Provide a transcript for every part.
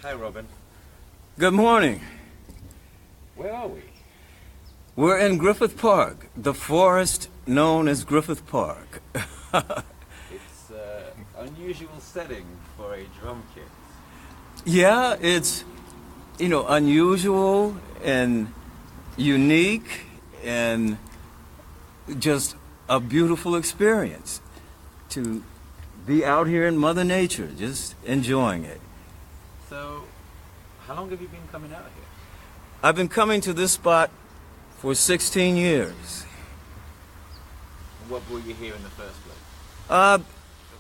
Hi, Robin. Good morning. Where are we? We're in Griffith Park, the forest known as Griffith Park. It's an unusual setting for a drum kit. Yeah, it's, unusual and unique and just a beautiful experience to be out here in Mother Nature, just enjoying it. So, how long have you been coming out here? I've been coming to this spot for 16 years. What brought you here in the first place?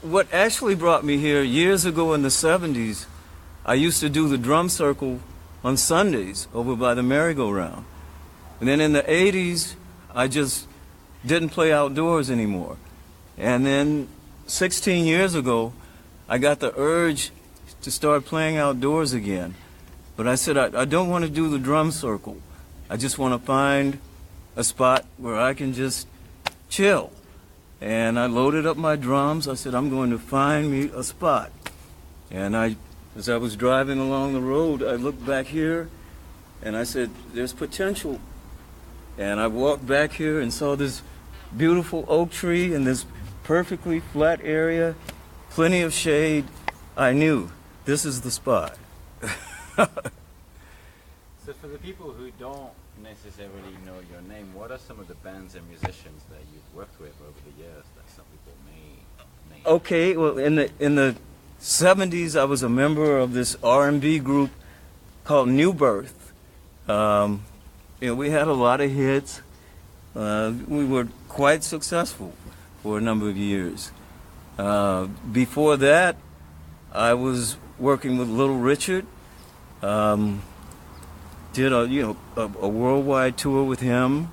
What actually brought me here years ago in the 70s, I used to do the drum circle on Sundays over by the merry-go-round. And then in the 80s, I just didn't play outdoors anymore. And then 16 years ago, I got the urge to start playing outdoors again. But I said, I don't want to do the drum circle. I just want to find a spot where I can just chill. And I loaded up my drums. I said, I'm going to find me a spot. And as I was driving along the road, I looked back here and I said, there's potential. And I walked back here and saw this beautiful oak tree in this perfectly flat area, plenty of shade. I knew this is the spot. So for the people who don't necessarily know your name, what are some of the bands and musicians that you've worked with over the years that some people may name? Okay, well, in the 70s, I was a member of this R&B group called New Birth. We had a lot of hits. We were quite successful for a number of years. Before that, I was working with Little Richard. Did a worldwide tour with him.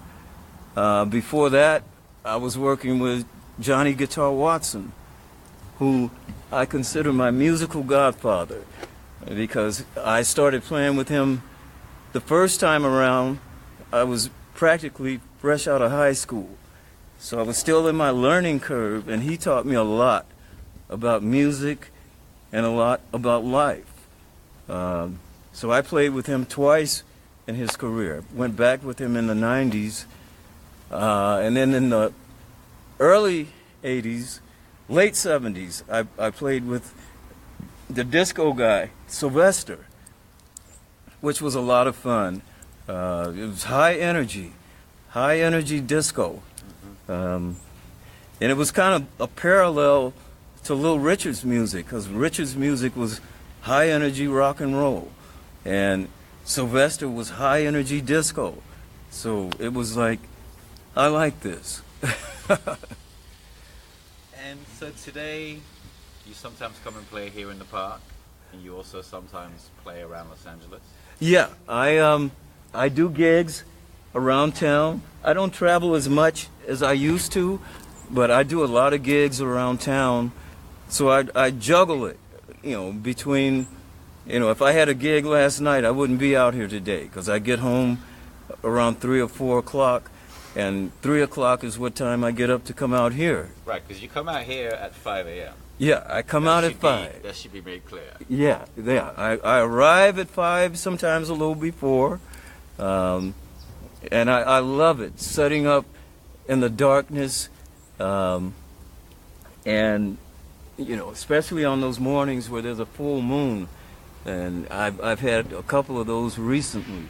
Before that, I was working with Johnny Guitar Watson, who I consider my musical godfather, because I started playing with him the first time around. I was practically fresh out of high school, so I was still in my learning curve, and he taught me a lot about music and a lot about life. So I played with him twice in his career. Went back with him in the 90s, and then in the early 80s, late 70s, I played with the disco guy, Sylvester, which was a lot of fun. It was high energy disco. And it was kind of a parallel to Little Richard's music, because Richard's music was high energy rock and roll, and Sylvester was high energy disco. So it was like, I like this. And so today, you sometimes come and play here in the park, and you also sometimes play around Los Angeles? Yeah, I do gigs around town. I don't travel as much as I used to, but I do a lot of gigs around town. So I juggle it, between, if I had a gig last night, I wouldn't be out here today, because I get home around 3 or 4 o'clock, and 3 o'clock is what time I get up to come out here. Right, because you come out here at 5 a.m. Yeah, I come out at 5. That should be made clear. Yeah. I arrive at 5, sometimes a little before, and I love it, setting up in the darkness, and especially on those mornings where there's a full moon, and I've had a couple of those recently.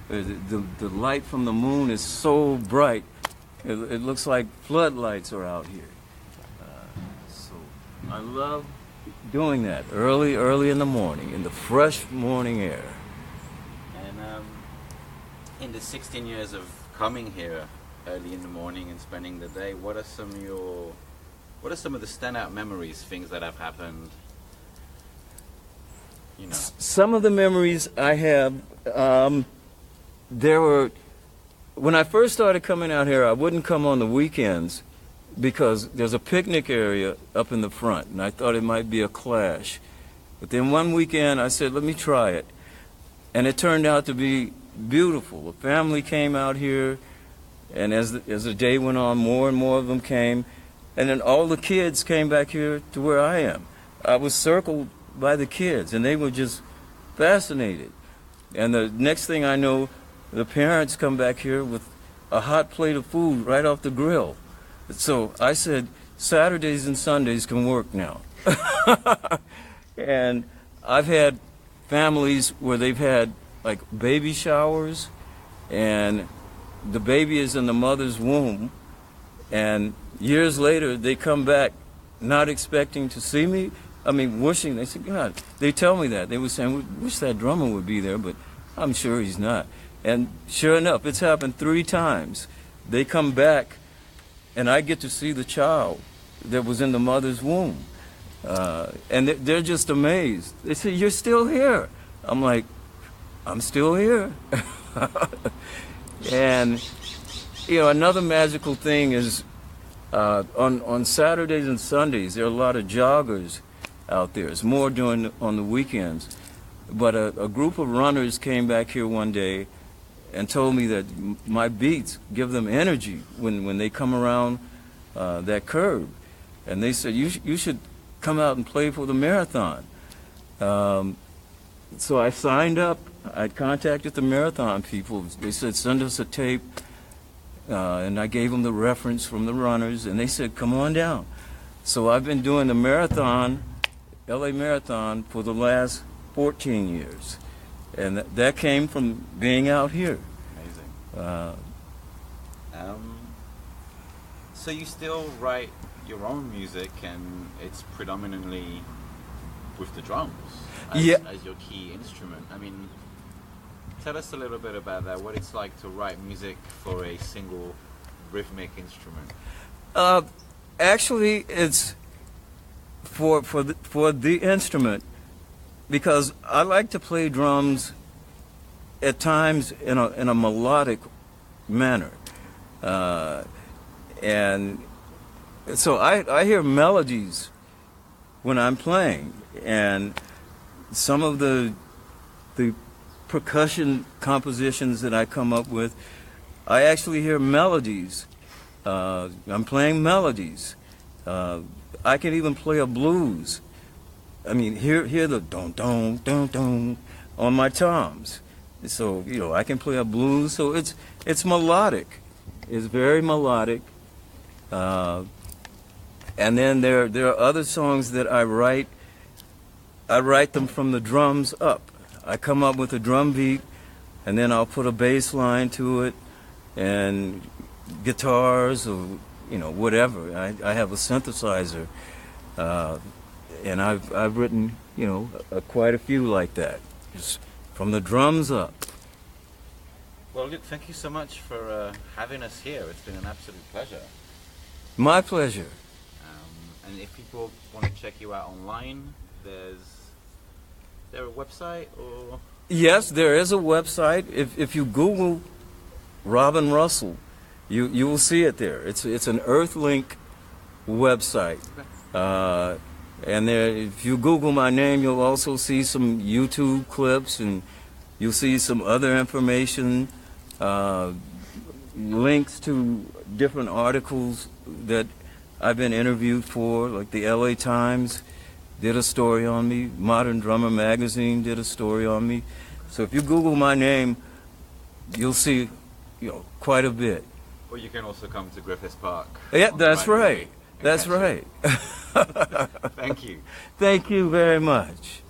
The light from the moon is so bright, it looks like floodlights are out here. So I love doing that early in the morning, in the fresh morning air. And in the 16 years of coming here early in the morning and spending the day, what are some of the standout memories, things that have happened? Some of the memories I have, when I first started coming out here, I wouldn't come on the weekends because there's a picnic area up in the front, and I thought it might be a clash. But then one weekend I said, let me try it. And it turned out to be beautiful. A family came out here, and as the day went on, more and more of them came. And then all the kids came back here to where I am. I was circled by the kids, and they were just fascinated. And the next thing I know, the parents come back here with a hot plate of food right off the grill. So I said, Saturdays and Sundays can work now. And I've had families where they've had like baby showers, and the baby is in the mother's womb, and years later they come back not expecting to see me. I mean, wishing. They said, God, they tell me that. They were saying, we wish that drummer would be there, but I'm sure he's not. And sure enough, it's happened 3 times. They come back, and I get to see the child that was in the mother's womb. And they're just amazed. They say, you're still here. I'm like, I'm still here. And, you know, another magical thing is on Saturdays and Sundays, there are a lot of joggers out there. It's more on the weekends. But a group of runners came back here one day and told me that my beats give them energy when they come around that curve. And they said, you should come out and play for the marathon. So I signed up. I contacted the marathon people. They said, send us a tape. And I gave them the reference from the runners, and they said, come on down. So I've been doing the marathon, LA Marathon, for the last 14 years. And that came from being out here. Amazing. So you still write your own music, and it's predominantly with the drums as your key instrument. I mean, tell us a little bit about that, what it's like to write music for a single rhythmic instrument. Actually, it's for the instrument, because I like to play drums at times in a melodic manner. And so I hear melodies when I'm playing, and some of the percussion compositions that I come up with, I actually hear melodies. I'm playing melodies. I can even play a blues. I mean, hear the don don don don on my toms. So you know, I can play a blues. So it's melodic. It's very melodic. And then there are other songs that I write. I write them from the drums up. I come up with a drum beat, and then I'll put a bass line to it, and guitars or whatever. I have a synthesizer, and I've written quite a few like that, just from the drums up. Well, Luke, thank you so much for having us here. It's been an absolute pleasure. My pleasure. And if people want to check you out online, is there a website or? Yes, there is a website. If you Google Robin Russell, you will see it there. It's an Earthlink website. And there, if you Google my name, you'll also see some YouTube clips, and you'll see some other information, links to different articles that I've been interviewed for, like the LA Times did a story on me, Modern Drummer Magazine did a story on me. So if you Google my name, you'll see, quite a bit. Or you can also come to Griffiths Park. Yeah, that's right. That's right. Thank you. Thank you very much.